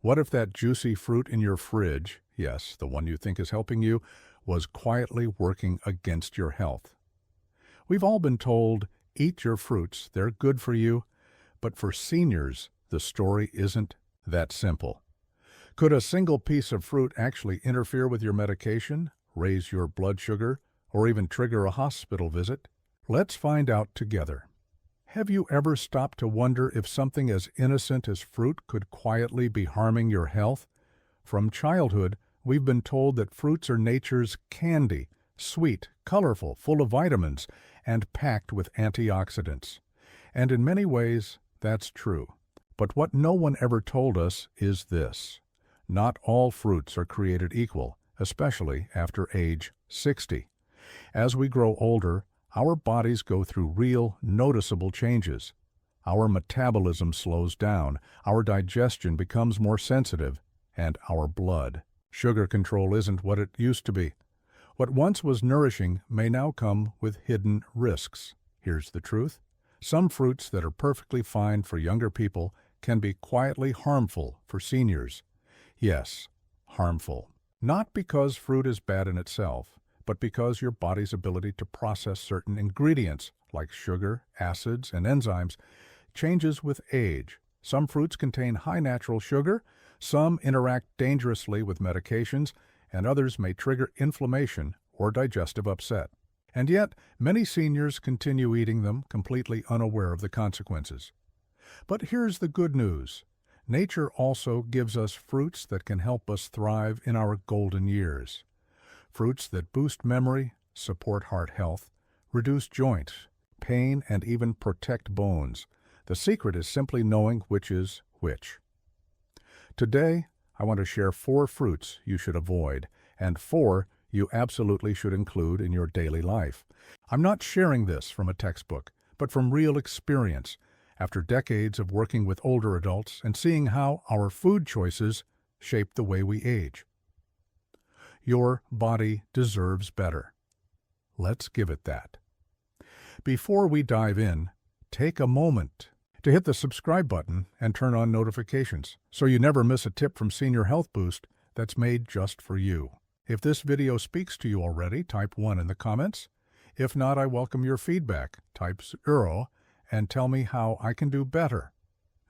What if that juicy fruit in your fridge, yes, the one you think is helping you, was quietly working against your health? We've all been told, eat your fruits, they're good for you, but for seniors, the story isn't that simple. Could a single piece of fruit actually interfere with your medication, raise your blood sugar, or even trigger a hospital visit? Let's find out together. Have you ever stopped to wonder if something as innocent as fruit could quietly be harming your health? From childhood, we've been told that fruits are nature's candy, sweet, colorful, full of vitamins, and packed with antioxidants. And in many ways, that's true. But what no one ever told us is this: not all fruits are created equal, especially after age 60. As we grow older, our bodies go through real, noticeable changes. Our metabolism slows down, our digestion becomes more sensitive, and our blood sugar control isn't what it used to be. What once was nourishing may now come with hidden risks. Here's the truth: some fruits that are perfectly fine for younger people can be quietly harmful for seniors. Yes, harmful. Not because fruit is bad in itself, but because your body's ability to process certain ingredients, like sugar, acids, and enzymes, changes with age. Some fruits contain high natural sugar, some interact dangerously with medications, and others may trigger inflammation or digestive upset. And yet, many seniors continue eating them, completely unaware of the consequences. But here's the good news. Nature also gives us fruits that can help us thrive in our golden years. Fruits that boost memory, support heart health, reduce joint pain, and even protect bones. The secret is simply knowing which is which. Today, I want to share 4 fruits you should avoid, and 4 you absolutely should include in your daily life. I'm not sharing this from a textbook, but from real experience, after decades of working with older adults and seeing how our food choices shape the way we age. Your body deserves better. Let's give it that. Before we dive in, take a moment to hit the subscribe button and turn on notifications so you never miss a tip from Senior Health Boost that's made just for you. If this video speaks to you already, type 1 in the comments. If not, I welcome your feedback. Type 0 and tell me how I can do better.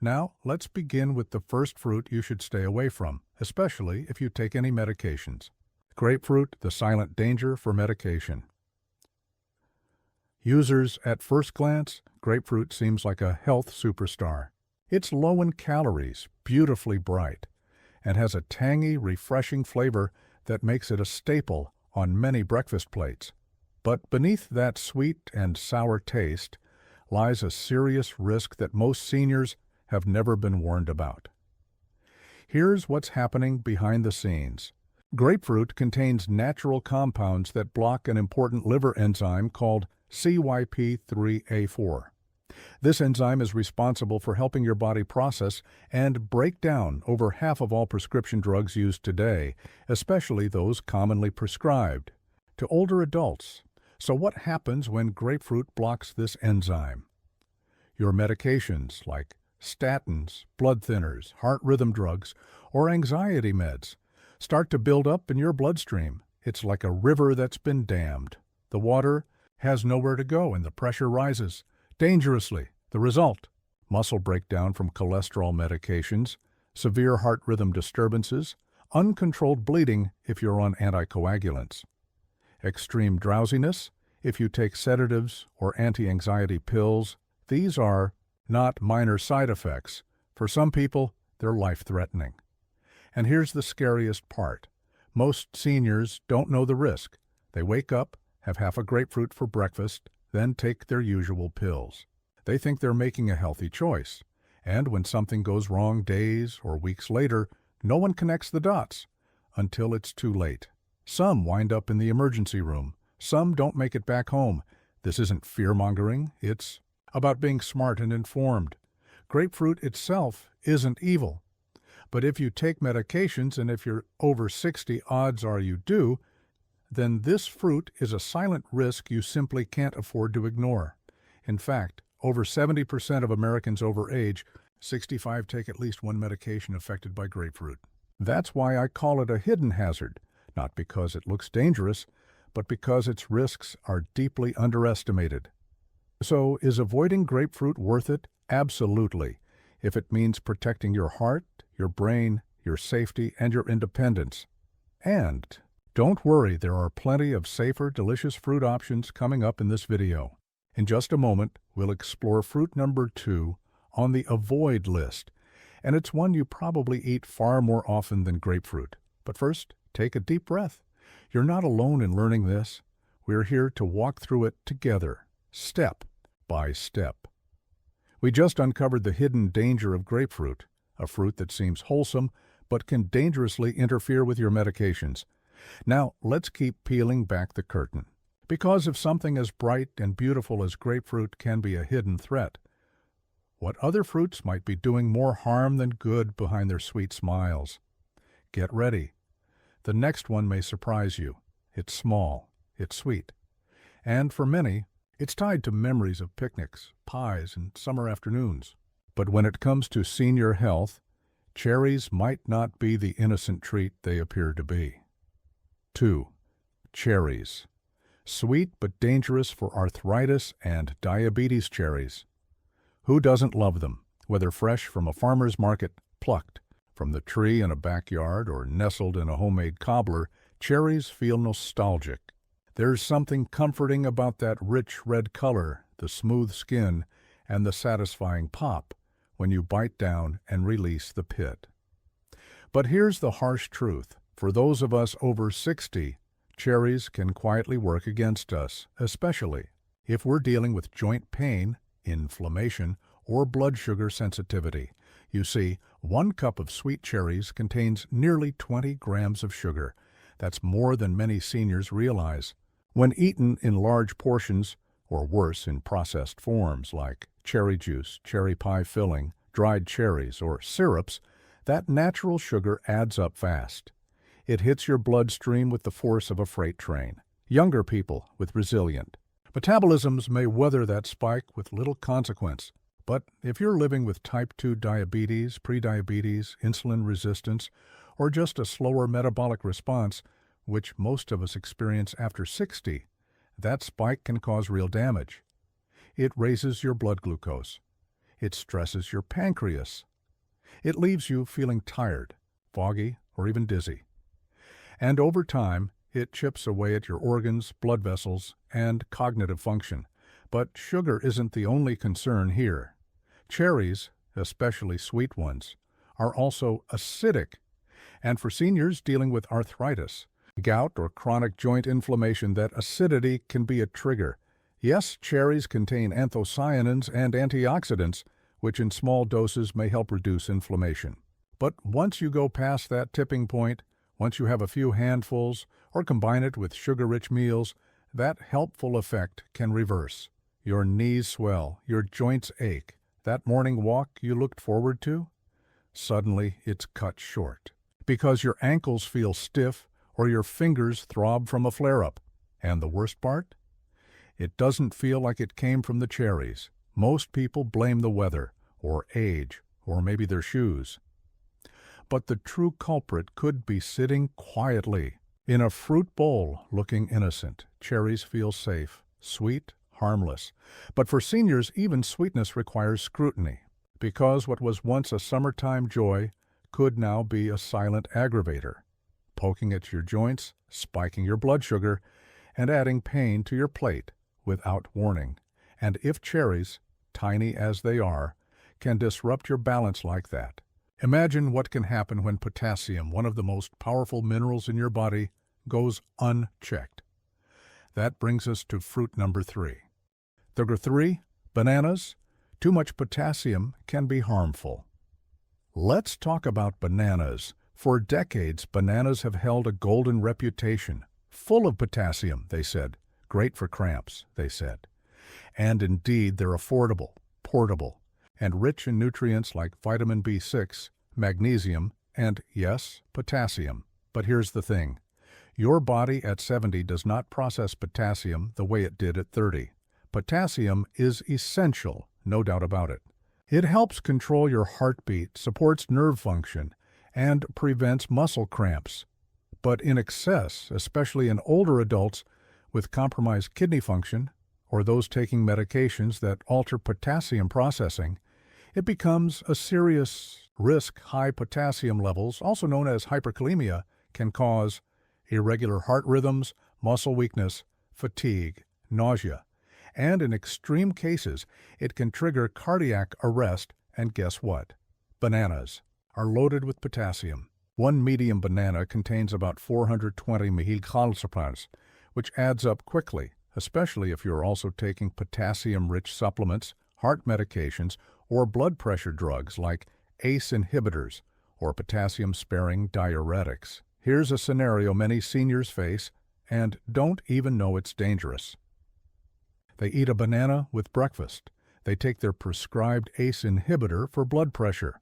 Now, let's begin with the first fruit you should stay away from, especially if you take any medications. Grapefruit, the silent danger for medication. Users at first glance, grapefruit seems like a health superstar. It's low in calories, beautifully bright, and has a tangy, refreshing flavor that makes it a staple on many breakfast plates. But beneath that sweet and sour taste lies a serious risk that most seniors have never been warned about. Here's what's happening behind the scenes. Grapefruit contains natural compounds that block an important liver enzyme called CYP3A4. This enzyme is responsible for helping your body process and break down over half of all prescription drugs used today, especially those commonly prescribed to older adults. So what happens when grapefruit blocks this enzyme? Your medications like statins, blood thinners, heart rhythm drugs, or anxiety meds start to build up in your bloodstream. It's like a river that's been dammed. The water has nowhere to go and the pressure rises dangerously. The result: muscle breakdown from cholesterol medications, severe heart rhythm disturbances, uncontrolled bleeding if you're on anticoagulants, extreme drowsiness if you take sedatives or anti-anxiety pills. These are not minor side effects. For some people, they're life-threatening. And here's the scariest part. Most seniors don't know the risk. They wake up, have half a grapefruit for breakfast, then take their usual pills. They think they're making a healthy choice. And when something goes wrong days or weeks later, no one connects the dots until it's too late. Some wind up in the emergency room. Some don't make it back home. This isn't fear-mongering. It's about being smart and informed. Grapefruit itself isn't evil. But if you take medications, and if you're over 60, odds are you do, then this fruit is a silent risk you simply can't afford to ignore. In fact, over 70% of Americans over age 65 take at least one medication affected by grapefruit. That's why I call it a hidden hazard, not because it looks dangerous, but because its risks are deeply underestimated. So, is avoiding grapefruit worth it? Absolutely, if it means protecting your heart, your brain, your safety, and your independence. And don't worry, there are plenty of safer, delicious fruit options coming up in this video. In just a moment, we'll explore fruit number 2 on the avoid list, and it's one you probably eat far more often than grapefruit. But first, take a deep breath. You're not alone in learning this. We're here to walk through it together, step by step. We just uncovered the hidden danger of grapefruit, a fruit that seems wholesome but can dangerously interfere with your medications. Now, let's keep peeling back the curtain. Because if something as bright and beautiful as grapefruit can be a hidden threat, what other fruits might be doing more harm than good behind their sweet smiles? Get ready. The next one may surprise you. It's small, it's sweet, and for many, it's tied to memories of picnics, pies, and summer afternoons. But when it comes to senior health, cherries might not be the innocent treat they appear to be. 2. Cherries. Sweet but dangerous for arthritis and diabetes cherries. Who doesn't love them, whether fresh from a farmer's market, plucked from the tree in a backyard, or nestled in a homemade cobbler? Cherries feel nostalgic. There's something comforting about that rich red color, the smooth skin, and the satisfying pop when you bite down and release the pit. But here's the harsh truth. For those of us over 60, cherries can quietly work against us, especially if we're dealing with joint pain, inflammation, or blood sugar sensitivity. You see, 1 cup of sweet cherries contains nearly 20 grams of sugar. That's more than many seniors realize. When eaten in large portions, or worse, in processed forms like cherry juice, cherry pie filling, dried cherries, or syrups, that natural sugar adds up fast. It hits your bloodstream with the force of a freight train. Younger people with resilient metabolisms may weather that spike with little consequence. But if you're living with type 2 diabetes, prediabetes, insulin resistance, or just a slower metabolic response, which most of us experience after 60, that spike can cause real damage. It raises your blood glucose. It stresses your pancreas. It leaves you feeling tired, foggy, or even dizzy. And over time, it chips away at your organs, blood vessels, and cognitive function. But sugar isn't the only concern here. Cherries, especially sweet ones, are also acidic. And for seniors dealing with arthritis, gout, or chronic joint inflammation, that acidity can be a trigger. Yes, cherries contain anthocyanins and antioxidants, which in small doses may help reduce inflammation. But once you go past that tipping point, once you have a few handfuls or combine it with sugar-rich meals, that helpful effect can reverse. Your knees swell, your joints ache. That morning walk you looked forward to? Suddenly it's cut short because your ankles feel stiff or your fingers throb from a flare-up. And the worst part? It doesn't feel like it came from the cherries. Most people blame the weather, or age, or maybe their shoes. But the true culprit could be sitting quietly in a fruit bowl looking innocent. Cherries feel safe, sweet, harmless. But for seniors, even sweetness requires scrutiny, because what was once a summertime joy could now be a silent aggravator, poking at your joints, spiking your blood sugar, and adding pain to your plate without warning. And if cherries, tiny as they are, can disrupt your balance like that, imagine what can happen when potassium, one of the most powerful minerals in your body, goes unchecked. That brings us to fruit number 3. Number 3, bananas. Too much potassium can be harmful. Let's talk about bananas. For decades, bananas have held a golden reputation. Full of potassium, they said. Great for cramps, they said. And indeed, they're affordable, portable, and rich in nutrients like vitamin B6, magnesium, and, yes, potassium. But here's the thing. Your body at 70 does not process potassium the way it did at 30. Potassium is essential, no doubt about it. It helps control your heartbeat, supports nerve function, and prevents muscle cramps. But in excess, especially in older adults with compromised kidney function or those taking medications that alter potassium processing, it becomes a serious risk. High potassium levels, also known as hyperkalemia, can cause irregular heart rhythms, muscle weakness, fatigue, nausea, and in extreme cases, it can trigger cardiac arrest. And guess what? Bananas are loaded with potassium. One medium banana contains about 420 mg, which adds up quickly, especially if you're also taking potassium-rich supplements, heart medications, or blood pressure drugs like ACE inhibitors or potassium-sparing diuretics. Here's a scenario many seniors face and don't even know it's dangerous. They eat a banana with breakfast. They take their prescribed ACE inhibitor for blood pressure.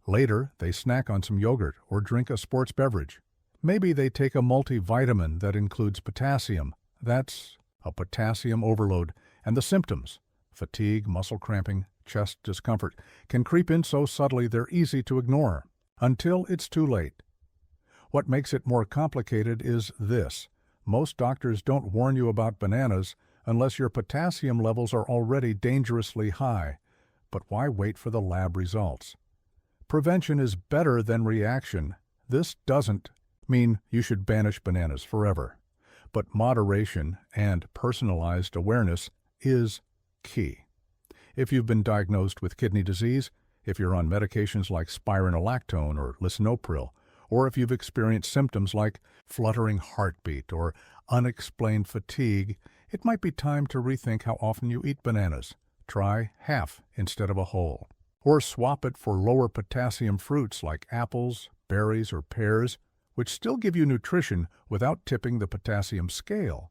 Later, they snack on some yogurt or drink a sports beverage. Maybe they take a multivitamin that includes potassium. That's a potassium overload, and the symptoms, fatigue, muscle cramping, chest discomfort, can creep in so subtly they're easy to ignore, until it's too late. What makes it more complicated is this. Most doctors don't warn you about bananas unless your potassium levels are already dangerously high. But why wait for the lab results? Prevention is better than reaction. This doesn't mean you should banish bananas forever, but moderation and personalized awareness is key. If you've been diagnosed with kidney disease, if you're on medications like spironolactone or lisinopril, or if you've experienced symptoms like fluttering heartbeat or unexplained fatigue, it might be time to rethink how often you eat bananas. Try half instead of a whole. Or swap it for lower potassium fruits like apples, berries, or pears, which still give you nutrition without tipping the potassium scale.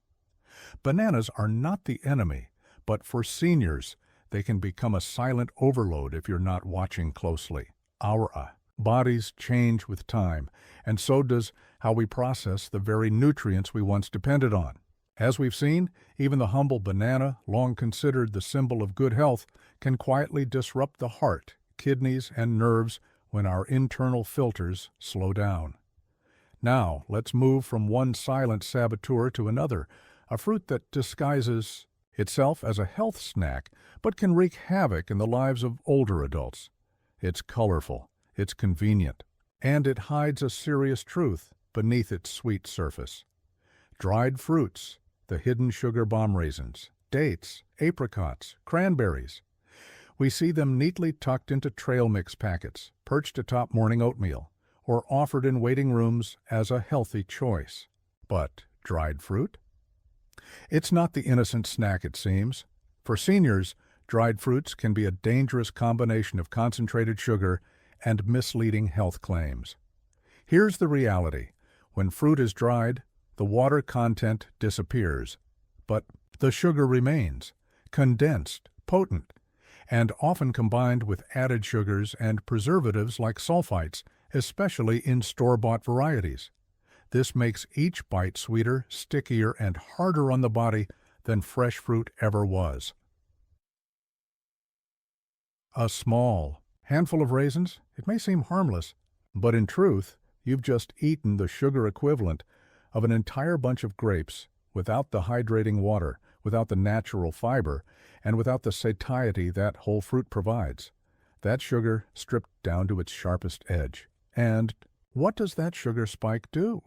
Bananas are not the enemy, but for seniors, they can become a silent overload if you're not watching closely. Our bodies change with time, and so does how we process the very nutrients we once depended on. As we've seen, even the humble banana, long considered the symbol of good health, can quietly disrupt the heart, kidneys, and nerves when our internal filters slow down. Now, let's move from one silent saboteur to another, a fruit that disguises itself as a health snack, but can wreak havoc in the lives of older adults. It's colorful, it's convenient, and it hides a serious truth beneath its sweet surface. Dried fruits, the hidden sugar bomb raisins, dates, apricots, cranberries. We see them neatly tucked into trail mix packets, perched atop morning oatmeal, or offered in waiting rooms as a healthy choice. But dried fruit? It's not the innocent snack it seems. For seniors, dried fruits can be a dangerous combination of concentrated sugar and misleading health claims. Here's the reality. When fruit is dried, the water content disappears, but the sugar remains, condensed, potent, and often combined with added sugars and preservatives like sulfites, especially in store-bought varieties. This makes each bite sweeter, stickier, and harder on the body than fresh fruit ever was. A small handful of raisins, it may seem harmless, but in truth, you've just eaten the sugar equivalent of an entire bunch of grapes without the hydrating water, without the natural fiber, and without the satiety that whole fruit provides. That sugar stripped down to its sharpest edge. And what does that sugar spike do?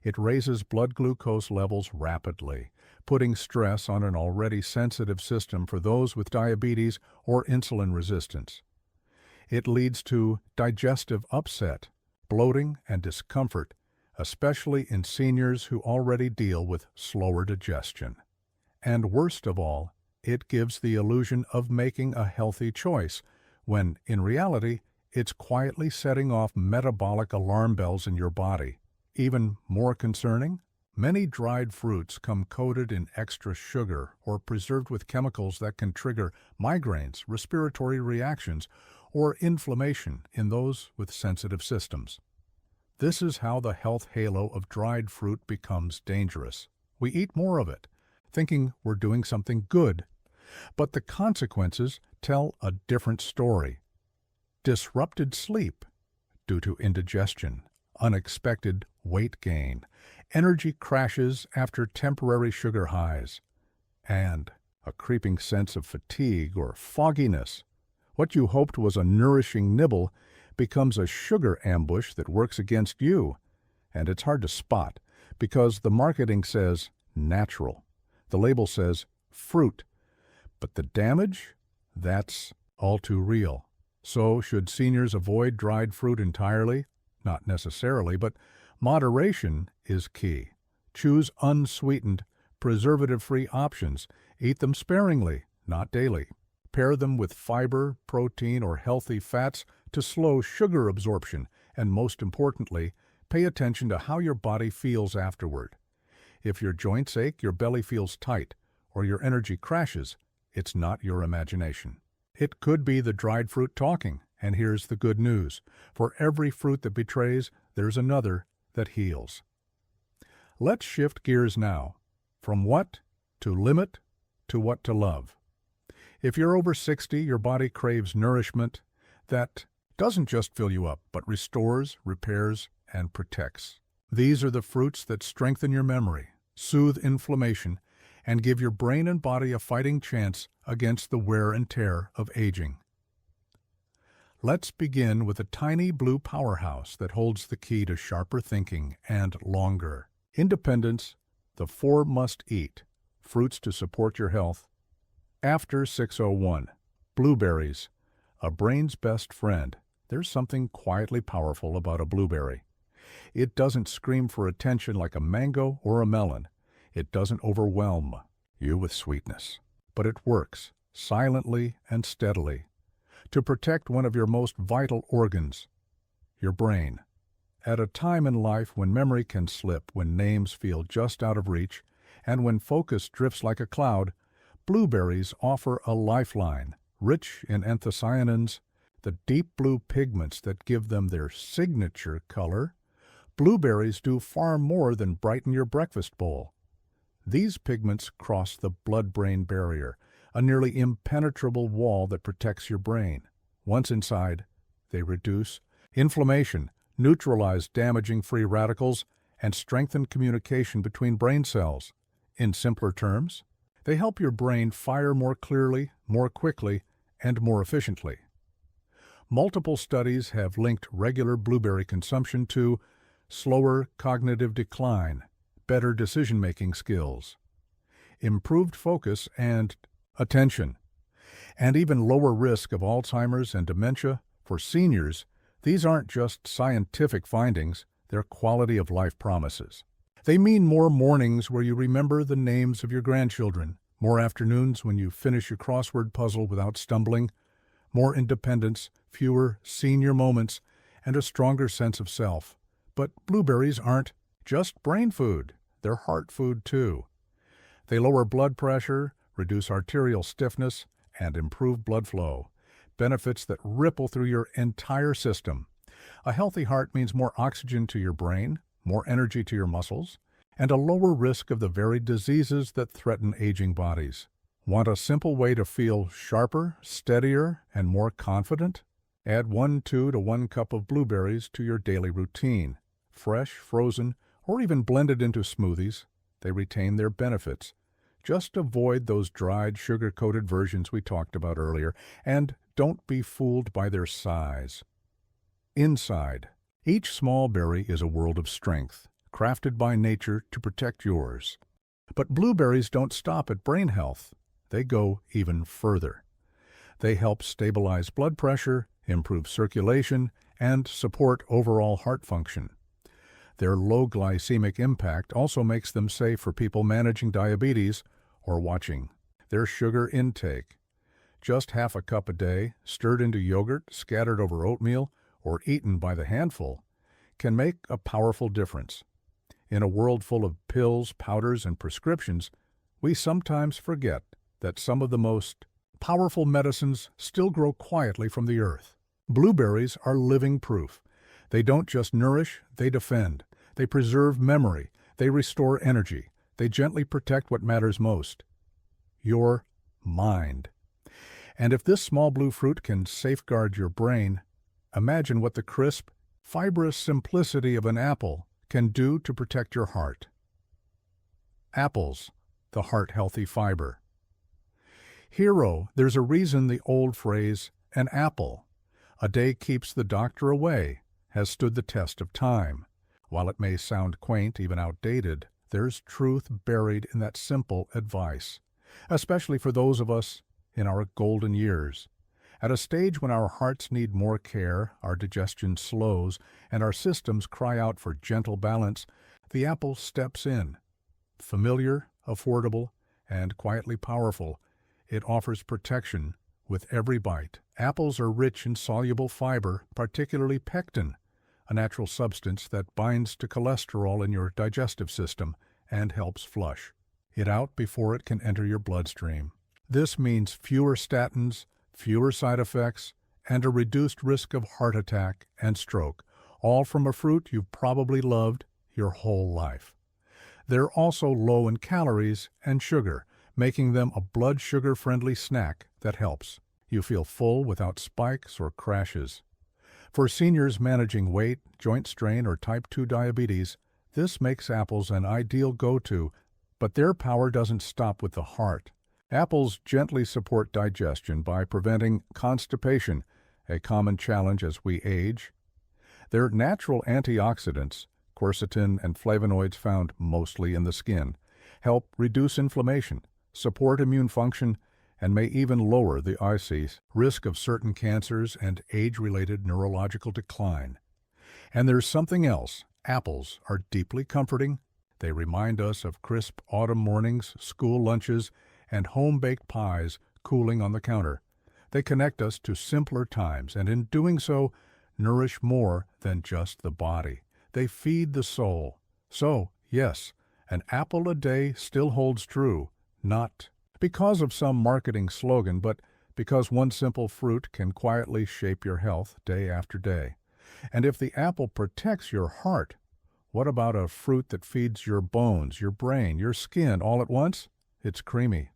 It raises blood glucose levels rapidly, putting stress on an already sensitive system for those with diabetes or insulin resistance. It leads to digestive upset, bloating, and discomfort, especially in seniors who already deal with slower digestion. And worst of all, it gives the illusion of making a healthy choice, when, in reality, it's quietly setting off metabolic alarm bells in your body. Even more concerning, many dried fruits come coated in extra sugar or preserved with chemicals that can trigger migraines, respiratory reactions, or inflammation in those with sensitive systems. This is how the health halo of dried fruit becomes dangerous. We eat more of it, thinking we're doing something good, but the consequences tell a different story. Disrupted sleep due to indigestion, unexpected weight gain, energy crashes after temporary sugar highs, and a creeping sense of fatigue or fogginess. What you hoped was a nourishing nibble becomes a sugar ambush that works against you, and it's hard to spot because the marketing says natural. The label says fruit, but the damage? That's all too real. So, should seniors avoid dried fruit entirely? Not necessarily, but moderation is key. Choose unsweetened, preservative-free options. Eat them sparingly, not daily. Pair them with fiber, protein, or healthy fats to slow sugar absorption, and most importantly, pay attention to how your body feels afterward. If your joints ache, your belly feels tight, or your energy crashes, it's not your imagination. It could be the dried fruit talking, and here's the good news. For every fruit that betrays, there's another that heals. Let's shift gears now. From what to limit to what to love. If you're over 60, your body craves nourishment that doesn't just fill you up, but restores, repairs, and protects. These are the fruits that strengthen your memory, soothe inflammation, and give your brain and body a fighting chance against the wear and tear of aging. Let's begin with a tiny blue powerhouse that holds the key to sharper thinking and longer. Independence, the 4 must-eat, fruits to support your health. After 6:01, blueberries, a brain's best friend. There's something quietly powerful about a blueberry. It doesn't scream for attention like a mango or a melon. It doesn't overwhelm you with sweetness. But it works, silently and steadily, to protect one of your most vital organs, your brain. At a time in life when memory can slip, when names feel just out of reach, and when focus drifts like a cloud, blueberries offer a lifeline, rich in anthocyanins, the deep blue pigments that give them their signature color. Blueberries do far more than brighten your breakfast bowl. These pigments cross the blood-brain barrier, a nearly impenetrable wall that protects your brain. Once inside, they reduce inflammation, neutralize damaging free radicals, and strengthen communication between brain cells. In simpler terms, they help your brain fire more clearly, more quickly, and more efficiently. Multiple studies have linked regular blueberry consumption to slower cognitive decline, better decision-making skills, improved focus and attention, and even lower risk of Alzheimer's and dementia. For seniors, these aren't just scientific findings, they're quality-of-life promises. They mean more mornings where you remember the names of your grandchildren, more afternoons when you finish your crossword puzzle without stumbling, more independence, fewer senior moments, and a stronger sense of self. But blueberries aren't just brain food, they're heart food too. They lower blood pressure, reduce arterial stiffness, and improve blood flow, benefits that ripple through your entire system. A healthy heart means more oxygen to your brain, more energy to your muscles, and a lower risk of the very diseases that threaten aging bodies. Want a simple way to feel sharper, steadier, and more confident? Add 1/2 to 1 cup of blueberries to your daily routine. Fresh, frozen, or even blended into smoothies, they retain their benefits. Just avoid those dried, sugar-coated versions we talked about earlier, and don't be fooled by their size. Inside, each small berry is a world of strength, crafted by nature to protect yours. But blueberries don't stop at brain health. They go even further. They help stabilize blood pressure, improve circulation, and support overall heart function. Their low glycemic impact also makes them safe for people managing diabetes or watching their sugar intake. Just half a cup a day, stirred into yogurt, scattered over oatmeal, or eaten by the handful, can make a powerful difference. In a world full of pills, powders, and prescriptions, we sometimes forget that some of the most powerful medicines still grow quietly from the earth. Blueberries are living proof. They don't just nourish, they defend. They preserve memory. They restore energy. They gently protect what matters most: your mind. And if this small blue fruit can safeguard your brain, imagine what the crisp, fibrous simplicity of an apple can do to protect your heart. Apples, the heart-healthy fiber. Hero, there's a reason the old phrase, an apple, a day keeps the doctor away, has stood the test of time. While it may sound quaint, even outdated, there's truth buried in that simple advice, especially for those of us in our golden years. At a stage when our hearts need more care, our digestion slows, and our systems cry out for gentle balance, the apple steps in. Familiar, affordable, and quietly powerful, it offers protection with every bite. Apples are rich in soluble fiber, particularly pectin, a natural substance that binds to cholesterol in your digestive system and helps flush it out before it can enter your bloodstream. This means fewer statins, fewer side effects, and a reduced risk of heart attack and stroke, all from a fruit you've probably loved your whole life. They're also low in calories and sugar, making them a blood sugar-friendly snack that helps you feel full without spikes or crashes. For seniors managing weight, joint strain, or type 2 diabetes, this makes apples an ideal go-to, but their power doesn't stop with the heart. Apples gently support digestion by preventing constipation, a common challenge as we age. Their natural antioxidants, quercetin and flavonoids found mostly in the skin, help reduce inflammation, support immune function, and may even lower the risk of certain cancers and age-related neurological decline. And there's something else. Apples are deeply comforting. They remind us of crisp autumn mornings, school lunches, and home-baked pies cooling on the counter. They connect us to simpler times, and in doing so, nourish more than just the body. They feed the soul. So, yes, an apple a day still holds true, not because of some marketing slogan, but because one simple fruit can quietly shape your health day after day. And if the apple protects your heart, what about a fruit that feeds your bones, your brain, your skin all at once? It's creamy.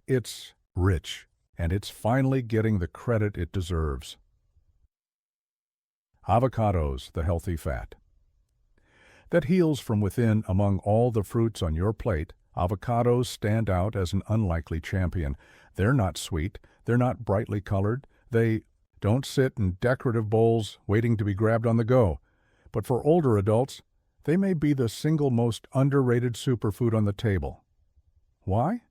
It's rich, and it's finally getting the credit it deserves. Avocados, the healthy fat that heals from within. Among all the fruits on your plate, avocados stand out as an unlikely champion. They're not sweet, they're not brightly colored, they don't sit in decorative bowls waiting to be grabbed on the go. But for older adults, they may be the single most underrated superfood on the table. Why?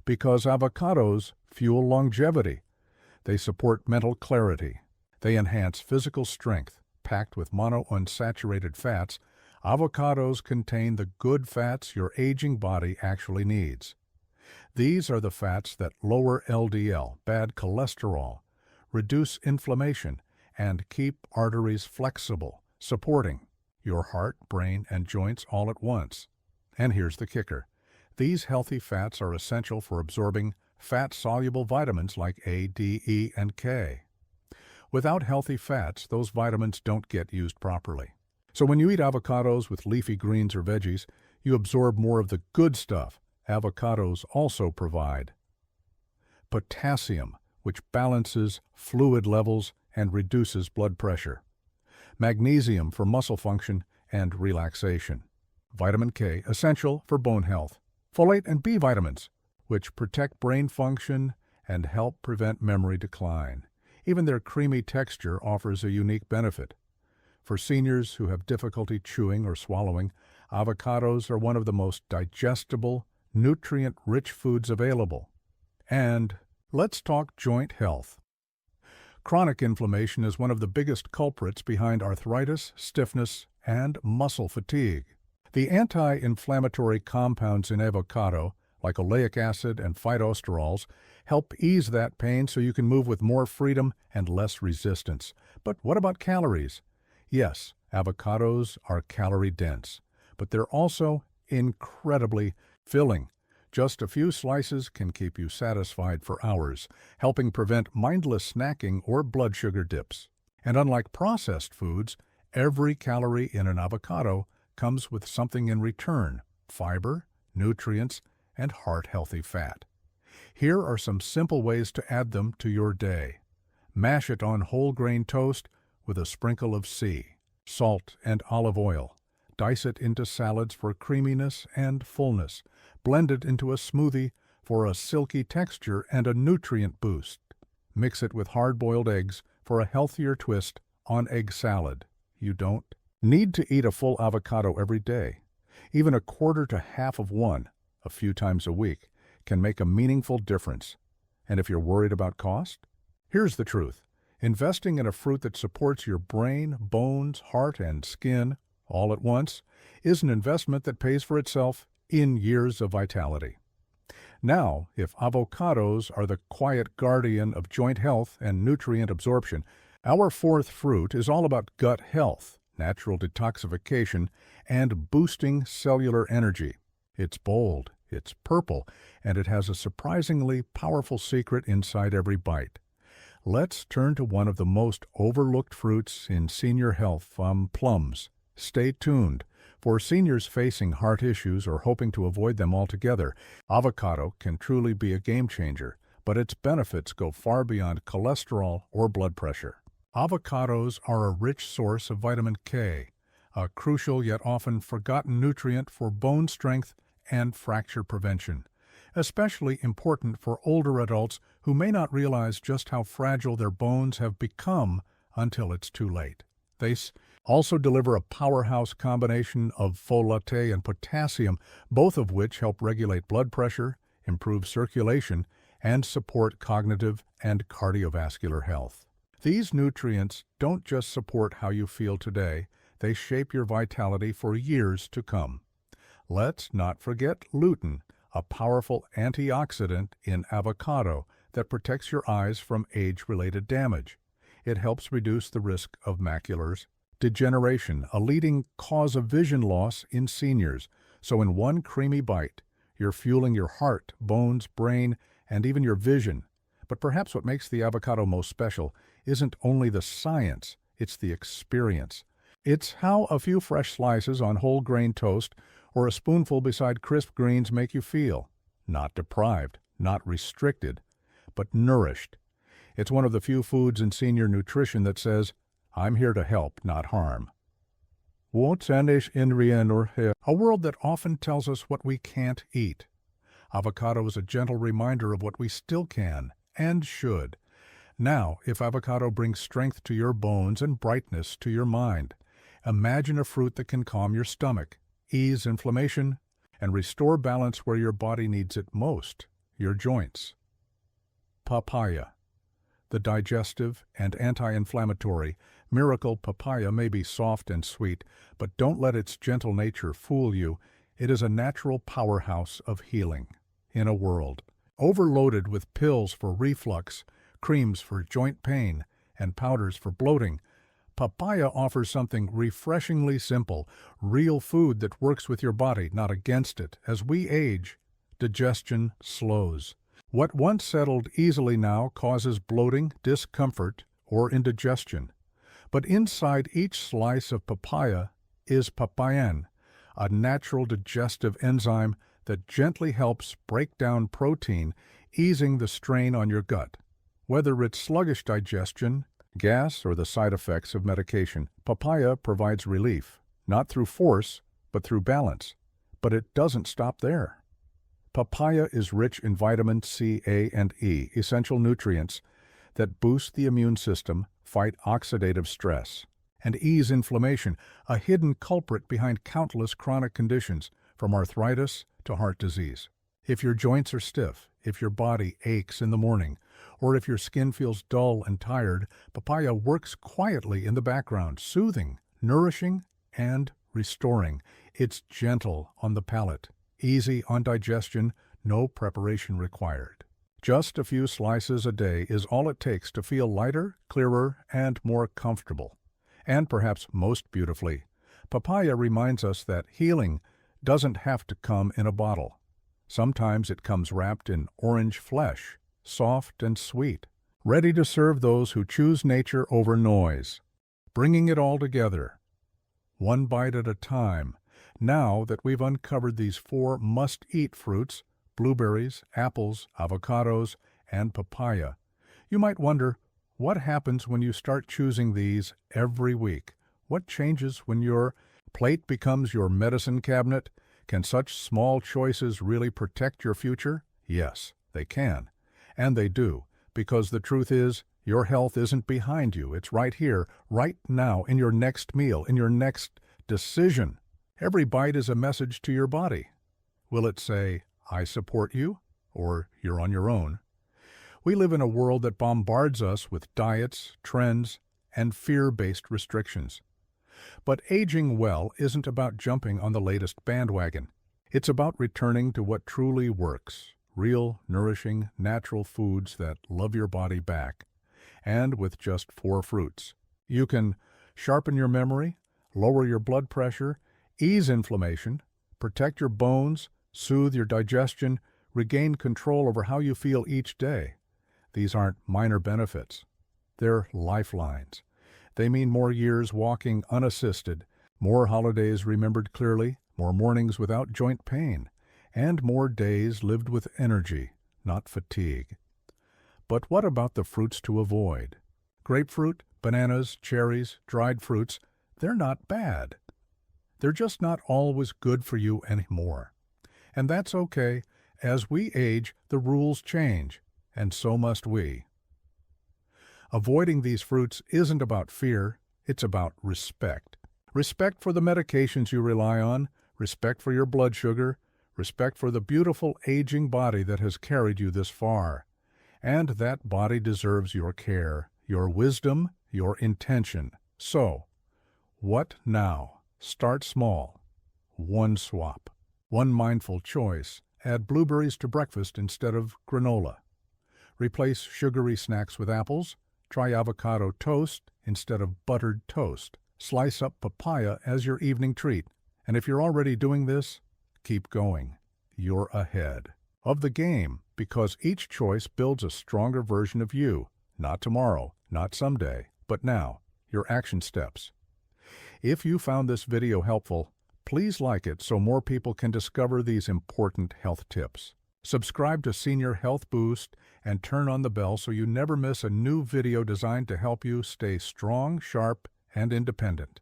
Because avocados fuel longevity. They support mental clarity. They enhance physical strength. Packed with monounsaturated fats, avocados contain the good fats your aging body actually needs. These are the fats that lower LDL, bad cholesterol, reduce inflammation, and keep arteries flexible, supporting your heart, brain, and joints all at once. And here's the kicker. These healthy fats are essential for absorbing fat-soluble vitamins like A, D, E, and K. Without healthy fats, those vitamins don't get used properly. So when you eat avocados with leafy greens or veggies, you absorb more of the good stuff avocados also provide. Potassium, which balances fluid levels and reduces blood pressure. Magnesium for muscle function and relaxation. Vitamin K, essential for bone health. Folate and B vitamins, which protect brain function and help prevent memory decline. Even their creamy texture offers a unique benefit. For seniors who have difficulty chewing or swallowing, avocados are one of the most digestible, nutrient-rich foods available. And let's talk joint health. Chronic inflammation is one of the biggest culprits behind arthritis, stiffness, and muscle fatigue. The anti-inflammatory compounds in avocado, like oleic acid and phytosterols, help ease that pain so you can move with more freedom and less resistance. But what about calories? Yes, avocados are calorie-dense, but they're also incredibly filling. Just a few slices can keep you satisfied for hours, helping prevent mindless snacking or blood sugar dips. And unlike processed foods, every calorie in an avocado comes with something in return: fiber, nutrients, and heart-healthy fat. Here are some simple ways to add them to your day. Mash it on whole grain toast with a sprinkle of salt and olive oil. Dice it into salads for creaminess and fullness. Blend it into a smoothie for a silky texture and a nutrient boost. Mix it with hard-boiled eggs for a healthier twist on egg salad. You don't need to eat a full avocado every day. Even a quarter to half of one, a few times a week, can make a meaningful difference. And if you're worried about cost, here's the truth. Investing in a fruit that supports your brain, bones, heart, and skin all at once is an investment that pays for itself in years of vitality. Now, if avocados are the quiet guardian of joint health and nutrient absorption, our fourth fruit is all about gut health, natural detoxification, and boosting cellular energy. It's bold, it's purple, and it has a surprisingly powerful secret inside every bite. Let's turn to one of the most overlooked fruits in senior health, plums. Stay tuned. For seniors facing heart issues or hoping to avoid them altogether, avocado can truly be a game changer, but its benefits go far beyond cholesterol or blood pressure. Avocados are a rich source of vitamin K, a crucial yet often forgotten nutrient for bone strength and fracture prevention, especially important for older adults who may not realize just how fragile their bones have become until it's too late. They also deliver a powerhouse combination of folate and potassium, both of which help regulate blood pressure, improve circulation, and support cognitive and cardiovascular health. These nutrients don't just support how you feel today, they shape your vitality for years to come. Let's not forget lutein, a powerful antioxidant in avocado that protects your eyes from age-related damage. It helps reduce the risk of macular degeneration, a leading cause of vision loss in seniors. So in one creamy bite, you're fueling your heart, bones, brain, and even your vision. But perhaps what makes the avocado most special isn't only the science, it's the experience. It's how a few fresh slices on whole grain toast or a spoonful beside crisp greens make you feel. Not deprived, not restricted, but nourished. It's one of the few foods in senior nutrition that says, I'm here to help, not harm. A world that often tells us what we can't eat. Avocado is a gentle reminder of what we still can and should. Now, if avocado brings strength to your bones and brightness to your mind, imagine a fruit that can calm your stomach, ease inflammation, and restore balance where your body needs it most, your joints. Papaya. The digestive and anti-inflammatory miracle papaya may be soft and sweet, but don't let its gentle nature fool you. It is a natural powerhouse of healing. In a world overloaded with pills for reflux, creams for joint pain, and powders for bloating, papaya offers something refreshingly simple, real food that works with your body, not against it. As we age, digestion slows. What once settled easily now causes bloating, discomfort, or indigestion. But inside each slice of papaya is papain, a natural digestive enzyme that gently helps break down protein, easing the strain on your gut. Whether it's sluggish digestion, gas, or the side effects of medication, papaya provides relief, not through force, but through balance. But it doesn't stop there. Papaya is rich in vitamin C, A, and E, essential nutrients that boost the immune system, fight oxidative stress, and ease inflammation, a hidden culprit behind countless chronic conditions, from arthritis to heart disease. If your joints are stiff, if your body aches in the morning, or if your skin feels dull and tired, papaya works quietly in the background, soothing, nourishing, and restoring. It's gentle on the palate, easy on digestion, no preparation required. Just a few slices a day is all it takes to feel lighter, clearer, and more comfortable. And perhaps most beautifully, papaya reminds us that healing doesn't have to come in a bottle. Sometimes it comes wrapped in orange flesh, soft and sweet, ready to serve those who choose nature over noise. Bringing it all together, one bite at a time. Now that we've uncovered these 4 must-eat fruits, blueberries, apples, avocados, and papaya. You might wonder, what happens when you start choosing these every week? What changes when your plate becomes your medicine cabinet? Can such small choices really protect your future? Yes, they can. And they do, because the truth is, your health isn't behind you. It's right here, right now, in your next meal, in your next decision. Every bite is a message to your body. Will it say, "I support you," or "You're on your own"? We live in a world that bombards us with diets, trends, and fear-based restrictions. But aging well isn't about jumping on the latest bandwagon. It's about returning to what truly works, real, nourishing, natural foods that love your body back. And with just 4 fruits, you can sharpen your memory, lower your blood pressure, ease inflammation, protect your bones, soothe your digestion, regain control over how you feel each day. These aren't minor benefits. They're lifelines. They mean more years walking unassisted, more holidays remembered clearly, more mornings without joint pain, and more days lived with energy, not fatigue. But what about the fruits to avoid? Grapefruit, bananas, cherries, dried fruits, they're not bad. They're just not always good for you anymore. And that's okay. As we age, the rules change, and so must we. Avoiding these fruits isn't about fear, it's about respect. Respect for the medications you rely on, respect for your blood sugar, respect for the beautiful aging body that has carried you this far. And that body deserves your care, your wisdom, your intention. So, what now? Start small. One swap. One mindful choice. Add blueberries to breakfast instead of granola. Replace sugary snacks with apples. Try avocado toast instead of buttered toast. Slice up papaya as your evening treat. And if you're already doing this, keep going. You're ahead of the game because each choice builds a stronger version of you. Not tomorrow, not someday, but now. Your action steps. If you found this video helpful, please like it so more people can discover these important health tips. Subscribe to Senior Health Boost and turn on the bell so you never miss a new video designed to help you stay strong, sharp, and independent.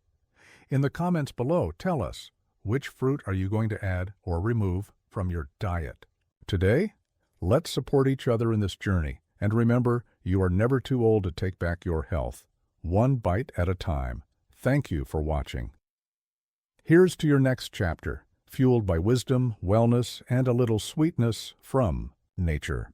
In the comments below, tell us, which fruit are you going to add or remove from your diet? Today, let's support each other in this journey. And remember, you are never too old to take back your health. One bite at a time. Thank you for watching. Here's to your next chapter, fueled by wisdom, wellness, and a little sweetness from nature.